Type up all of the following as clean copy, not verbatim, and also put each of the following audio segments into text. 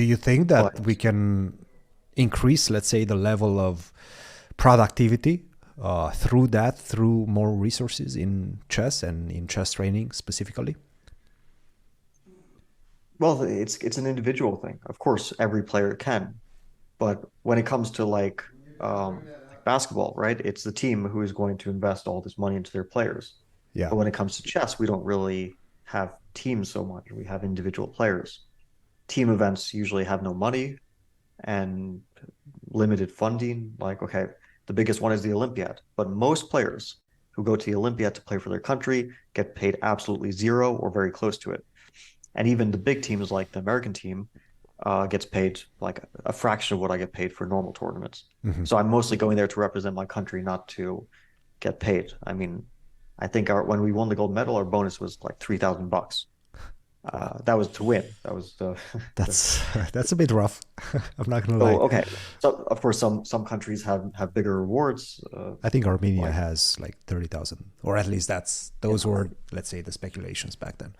Do you think that we But can increase, let's say, the level of productivity through more resources in chess and in chess training specifically? well, it's an individual thing. Of course, every player can, but when it comes to like basketball, right? It's the team who is going to invest all this money into their players. Yeah. But when it comes to chess, we don't really have teams so much. We have individual players. Team events usually have no money and limited funding. Like, okay, the biggest one is the Olympiad, but most players who go to the Olympiad to play for their country get paid absolutely zero or very close to it. And even the big teams like the American team gets paid like a fraction of what I get paid for normal tournaments. Hmm. So I'm mostly going there to represent my country, not to get paid. I mean, I think when we won the gold medal, our bonus was like $3,000. Wow. That was to win. That was the That's that's a bit rough. I'm not gonna lie. so okay. So of course, some countries have bigger rewards. I think Armenia Like has like 30,000, or at least those yeah, were, let's say, the speculations back then.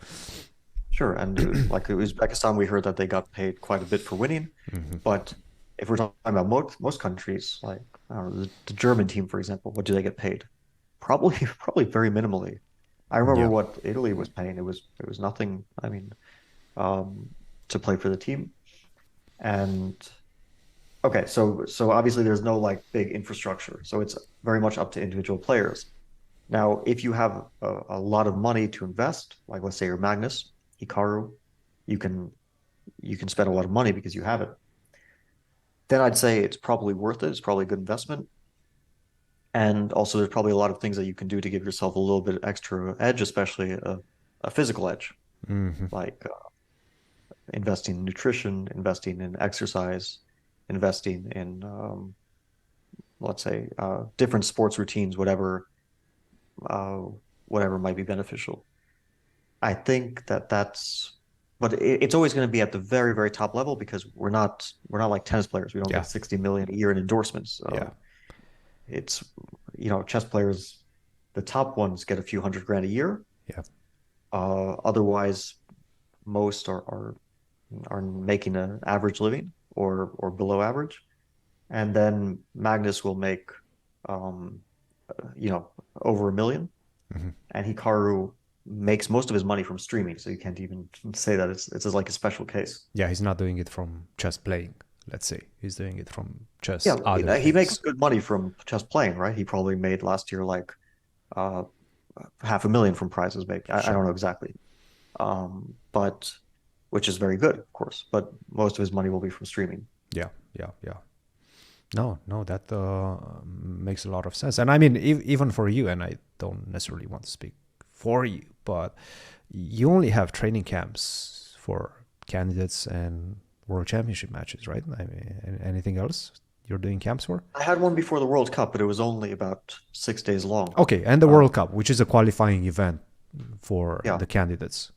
sure. And like Uzbekistan, we heard that they got paid quite a bit for winning. Hmm. But if we're talking about most countries, like I don't know, the German team, for example, what do they get paid? Probably probably very minimally. I remember Yeah. what Italy was paying. It was nothing. I mean, um, to play for the team. And okay, so obviously there's no like big infrastructure, so it's very much up to individual players. Now, if you have a lot of money to invest, like let's say you're Magnus, Hikaru, you can you can spend a lot of money because you have it. Then I'd say it's probably worth it. It's probably a good investment. And also, there's probably a lot of things that you can do to give yourself a little bit extra edge, especially a physical edge, Hmm. like investing in nutrition, investing in exercise, investing in, let's say, different sports routines, uh, whatever might be beneficial. I think but it's always going to be at the very, very top level because we're not like tennis players. We don't Yeah. get 60 million a year in endorsements. Yeah. It's, chess players, the top ones get a few hundred grand a year. Yeah. Otherwise, most are making an average living or below average. And then Magnus will make, um, over 1 million, Hmm. and Hikaru makes most of his money from streaming, so you can't even say that it's like a special case. Yeah. He's not doing it from just playing. Let's say he's doing it from Yeah, just other he makes things. good money from just playing, right? He probably made last year like uh 500,000 from prizes, maybe. I Sure. don't know exactly. But which is very good, of course. But most of his money will be from streaming. Yeah. Yeah. Yeah. No, no, that makes a lot of sense. And I mean, even for you, and I don't necessarily want to speak for you, but you only have training camps for candidates and world championship matches, right? I mean, anything else you're doing camps for? I had one before the World Cup, but it was only about 6 days long. Okay, and the Uh, World Cup, which is a qualifying event for yeah. the candidates.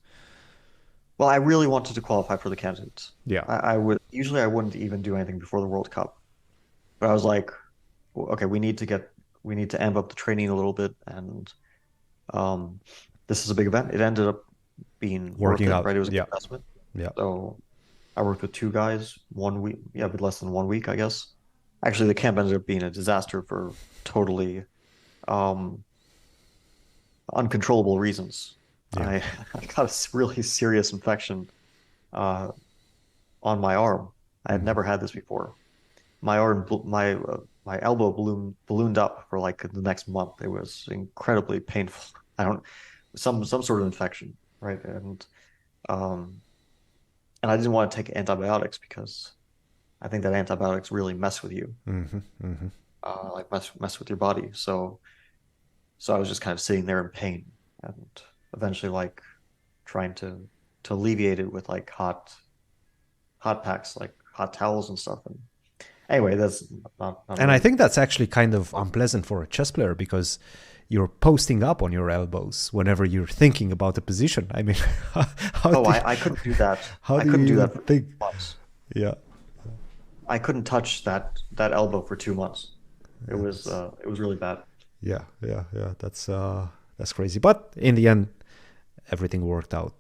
Well, I really wanted to qualify for the candidates. Yeah, I would usually I wouldn't even do anything before the World Cup, but I was like, well, okay, we need to amp up the training a little bit, and um, this is a big event. It ended up being worth working it, out. right? It was a good Yeah, investment. yeah, So I worked with two guys, 1 week, yeah, a bit less than 1 week, I guess. Actually, the camp ended up being a disaster for totally um, uncontrollable reasons. yeah. I got a really serious infection uh, on my arm. I had Hmm. never had this before. My elbow ballooned up for like the next month. It was incredibly painful. I don't some sort of infection, right? Um and I didn't want to take antibiotics because I think that antibiotics really mess with you, Hmm. Hmm. like mess with your body. So I was just kind of sitting there in pain and eventually like trying to alleviate it with like hot packs, like hot towels and stuff. And anyway, that's not And I really. think that's actually kind of unpleasant for a chess player because you're posting up on your elbows whenever you're thinking about the position. I mean, how Oh, do I couldn't do that. how I do couldn't you do even that for think? months. Yeah, I couldn't touch that elbow for 2 months. yeah, that's It was really bad. yeah, yeah, yeah. That's crazy. But in the end, everything worked out